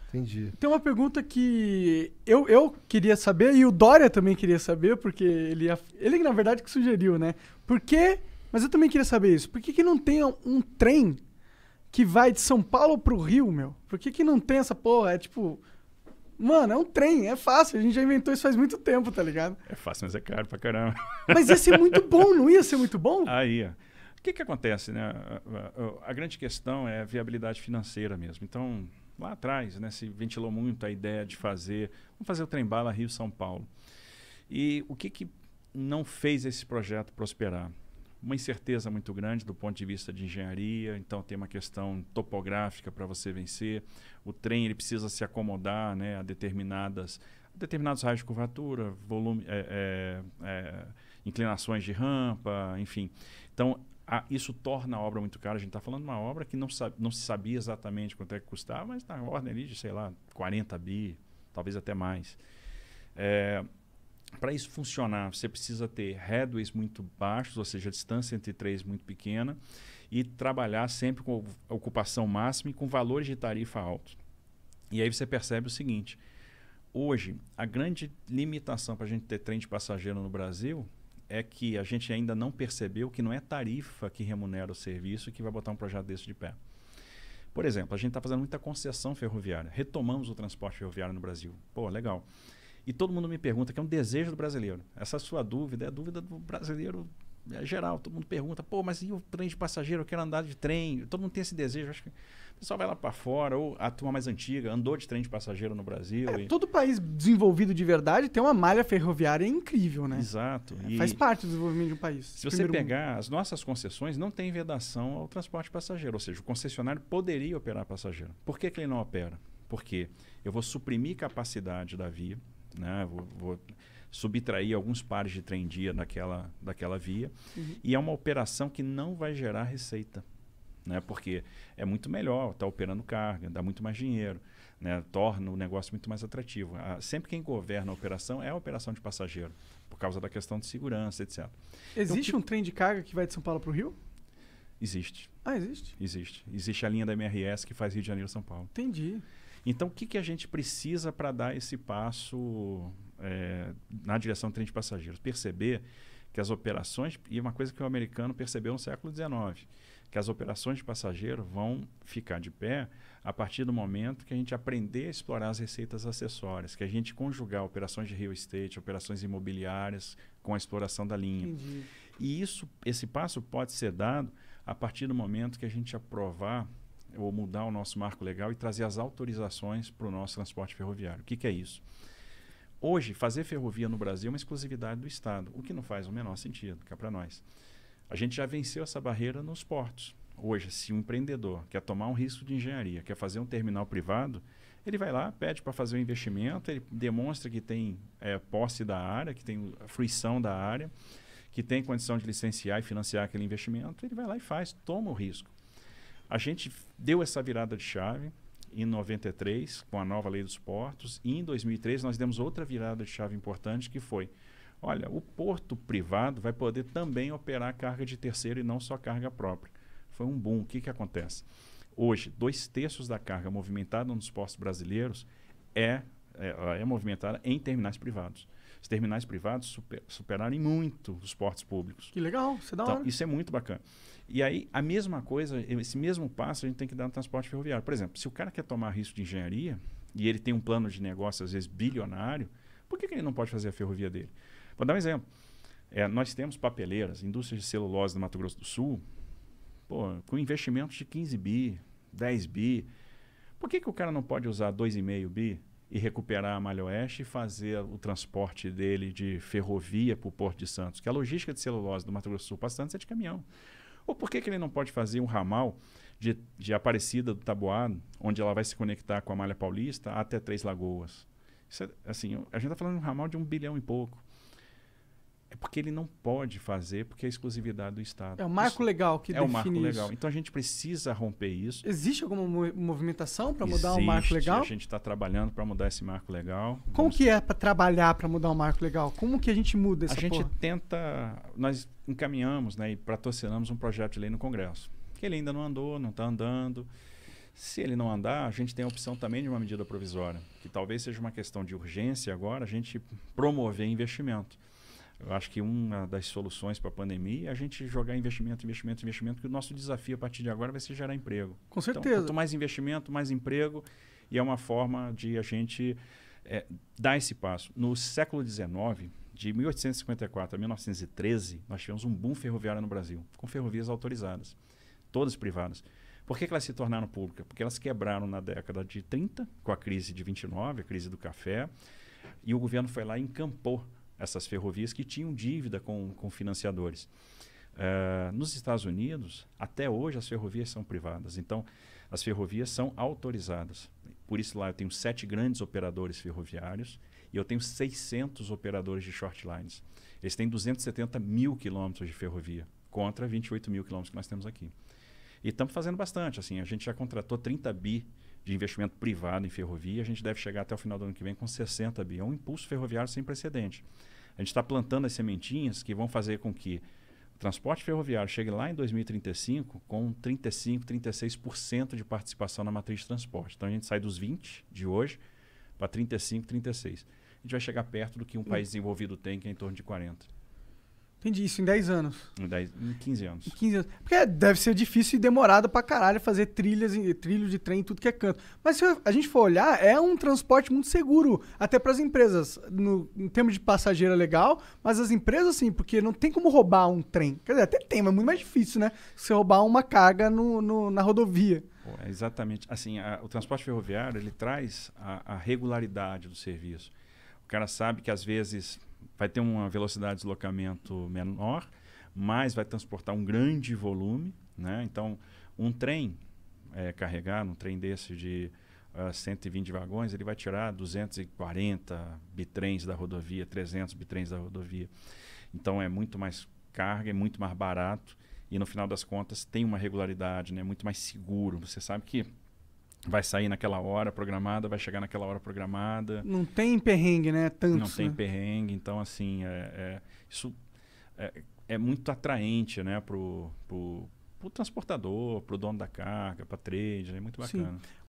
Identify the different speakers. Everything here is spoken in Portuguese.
Speaker 1: Entendi.
Speaker 2: Tem uma pergunta que eu queria saber e o Dória também queria saber, porque ele na verdade que sugeriu, né? Por quê? Mas eu também queria saber isso. Por que que não tem um trem que vai de São Paulo pro Rio, meu? Por que que não tem essa porra? É tipo... Mano, é um trem, é fácil. A gente já inventou isso faz muito tempo, tá ligado?
Speaker 3: É fácil, mas é caro pra caramba.
Speaker 2: Mas ia ser muito bom, não ia ser muito bom?
Speaker 3: Aí, ó. O que acontece, né? A grande questão é a viabilidade financeira mesmo. Então, lá atrás, né, se ventilou muito a ideia de vamos fazer o trem-bala Rio-São Paulo. E o que não fez esse projeto prosperar? Uma incerteza muito grande do ponto de vista de engenharia, então tem uma questão topográfica para você vencer. O trem ele precisa se acomodar, né, a determinados raios de curvatura, volume, inclinações de rampa, enfim. Então, isso torna a obra muito cara. A gente está falando de uma obra que não se sabia exatamente quanto é que custava, mas na ordem ali de, sei lá, 40 bi, talvez até mais. Para isso funcionar, você precisa ter headways muito baixos, ou seja, a distância entre trens muito pequena, e trabalhar sempre com ocupação máxima e com valores de tarifa altos. E aí você percebe o seguinte: hoje, a grande limitação para a gente ter trem de passageiro no Brasil é que a gente ainda não percebeu que não é tarifa que remunera o serviço que vai botar um projeto desse de pé. Por exemplo, a gente está fazendo muita concessão ferroviária. Retomamos o transporte ferroviário no Brasil. Pô, legal. E todo mundo me pergunta, que é um desejo do brasileiro. Essa sua dúvida é a dúvida do brasileiro geral. Todo mundo pergunta, pô, mas e o trem de passageiro? Eu quero andar de trem. Todo mundo tem esse desejo. Acho que o pessoal vai lá para fora, ou a turma mais antiga andou de trem de passageiro no Brasil.
Speaker 2: Todo país desenvolvido de verdade tem uma malha ferroviária incrível, né?
Speaker 3: Exato.
Speaker 2: Faz parte do desenvolvimento de um país.
Speaker 3: Se você pegar as nossas concessões, não tem vedação ao transporte passageiro. Ou seja, o concessionário poderia operar passageiro. Por que ele não opera? Porque eu vou suprimir capacidade da via, né? Vou subtrair alguns pares de trem-dia daquela via, e é uma operação que não vai gerar receita, né? Porque é muito melhor estar operando carga, dá muito mais dinheiro, né? Torna o negócio muito mais atrativo. Sempre quem governa a operação é a operação de passageiro, por causa da questão de segurança, etc.
Speaker 2: Existe um trem de carga que vai de São Paulo para o Rio?
Speaker 3: Existe.
Speaker 2: Ah, existe?
Speaker 3: Existe. Existe a linha da MRS que faz Rio de Janeiro-São Paulo.
Speaker 2: Entendi.
Speaker 3: Então, o que a gente precisa para dar esse passo na direção do trem de passageiros? Perceber que as operações, e uma coisa que o americano percebeu no século XIX, que as operações de passageiro vão ficar de pé a partir do momento que a gente aprender a explorar as receitas acessórias, que a gente conjugar operações de real estate, operações imobiliárias com a exploração da linha.
Speaker 2: Entendi.
Speaker 3: E esse passo pode ser dado a partir do momento que a gente aprovar ou mudar o nosso marco legal e trazer as autorizações para o nosso transporte ferroviário. O que é isso? Hoje, fazer ferrovia no Brasil é uma exclusividade do Estado, o que não faz o menor sentido, cá para nós. A gente já venceu essa barreira nos portos. Hoje, se um empreendedor quer tomar um risco de engenharia, quer fazer um terminal privado, ele vai lá, pede para fazer um investimento, ele demonstra que tem posse da área, que tem fruição da área, que tem condição de licenciar e financiar aquele investimento, ele vai lá e faz, toma o risco. A gente deu essa virada de chave em 93, com a nova lei dos portos, e em 2003 nós demos outra virada de chave importante, que foi, olha, o porto privado vai poder também operar carga de terceiro e não só carga própria. Foi um boom. O que acontece? Hoje, 2/3 da carga movimentada nos portos brasileiros é movimentada em terminais privados. Os terminais privados superaram muito os portos públicos.
Speaker 2: Que legal, isso é da hora.
Speaker 3: Então, isso é muito bacana. E aí, a mesma coisa, esse mesmo passo a gente tem que dar no transporte ferroviário. Por exemplo, se o cara quer tomar risco de engenharia e ele tem um plano de negócio, às vezes, bilionário, por que ele não pode fazer a ferrovia dele? Vou dar um exemplo. Nós temos papeleiras, indústrias de celulose no Mato Grosso do Sul, com investimentos de 15 bi, 10 bi. Por que o cara não pode usar 2,5 bi e recuperar a Malha Oeste e fazer o transporte dele de ferrovia para o Porto de Santos? Que a logística de celulose do Mato Grosso do Sul para Santos é de caminhão. Ou por que ele não pode fazer um ramal de Aparecida do Taboado, onde ela vai se conectar com a Malha Paulista até Três Lagoas? Isso assim, a gente está falando de um ramal de 1 bilhão e pouco. É porque ele não pode fazer, porque é exclusividade do Estado.
Speaker 2: É o marco legal que define isso. É o marco legal.
Speaker 3: Então a gente precisa romper isso.
Speaker 2: Existe alguma movimentação para mudar o marco legal?
Speaker 3: A gente está trabalhando para mudar esse marco legal.
Speaker 2: Como que é para trabalhar para mudar o marco legal? Como que a gente muda essa porra?
Speaker 3: A gente tenta... Nós encaminhamos, né, e patrocinamos um projeto de lei no Congresso. Que ele ainda não andou, não está andando. Se ele não andar, a gente tem a opção também de uma medida provisória, que talvez seja uma questão de urgência agora, a gente promover investimento. Eu acho que uma das soluções para a pandemia é a gente jogar investimento, que o nosso desafio a partir de agora vai ser gerar emprego.
Speaker 2: Com certeza.
Speaker 3: Então, quanto mais investimento, mais emprego, e é uma forma de a gente dar esse passo. No século XIX, de 1854 a 1913, nós tivemos um boom ferroviário no Brasil, com ferrovias autorizadas, todas privadas. Por que elas se tornaram públicas? Porque elas quebraram na década de 30, com a crise de 29, a crise do café, e o governo foi lá e encampou essas ferrovias que tinham dívida com financiadores. Nos Estados Unidos, até hoje, as ferrovias são privadas. Então, as ferrovias são autorizadas. Por isso, lá eu tenho 7 grandes operadores ferroviários e eu tenho 600 operadores de short lines. Eles têm 270 mil quilômetros de ferrovia, contra 28 mil quilômetros que nós temos aqui. E estamos fazendo bastante. Assim, a gente já contratou 30 bi de investimento privado em ferrovia. A gente deve chegar até o final do ano que vem com 60 bi. É um impulso ferroviário sem precedente. A gente está plantando as sementinhas que vão fazer com que o transporte ferroviário chegue lá em 2035 com 35%, 36% de participação na matriz de transporte. Então a gente sai dos 20% de hoje para 35%, 36%. A gente vai chegar perto do que um país desenvolvido tem, que é em torno de 40%.
Speaker 2: Entendi, isso em 10 anos.
Speaker 3: Em 15 anos.
Speaker 2: Em 15 anos. Porque deve ser difícil e demorado pra caralho fazer trilho de trem em tudo que é canto. Mas se a gente for olhar, é um transporte muito seguro, até pras empresas. Em termos de passageiro é legal, mas as empresas sim, porque não tem como roubar um trem. Quer dizer, até tem, mas é muito mais difícil, né? Você roubar uma carga na rodovia.
Speaker 3: É exatamente. Assim, o transporte ferroviário, ele traz a regularidade do serviço. O cara sabe que às vezes vai ter uma velocidade de deslocamento menor, mas vai transportar um grande volume, né? Então, um trem carregado, um trem desse de 120 vagões, ele vai tirar 240 bitrens da rodovia, 300 bitrens da rodovia. Então, é muito mais carga, é muito mais barato e, no final das contas, tem uma regularidade, né? Muito mais seguro. Você sabe que vai sair naquela hora programada, vai chegar naquela hora programada.
Speaker 2: Não tem perrengue, né? Tantos,
Speaker 3: não tem perrengue. Então, assim, isso é muito atraente, né? Pro transportador, pro dono da carga, para trade. É muito bacana.
Speaker 2: Sim.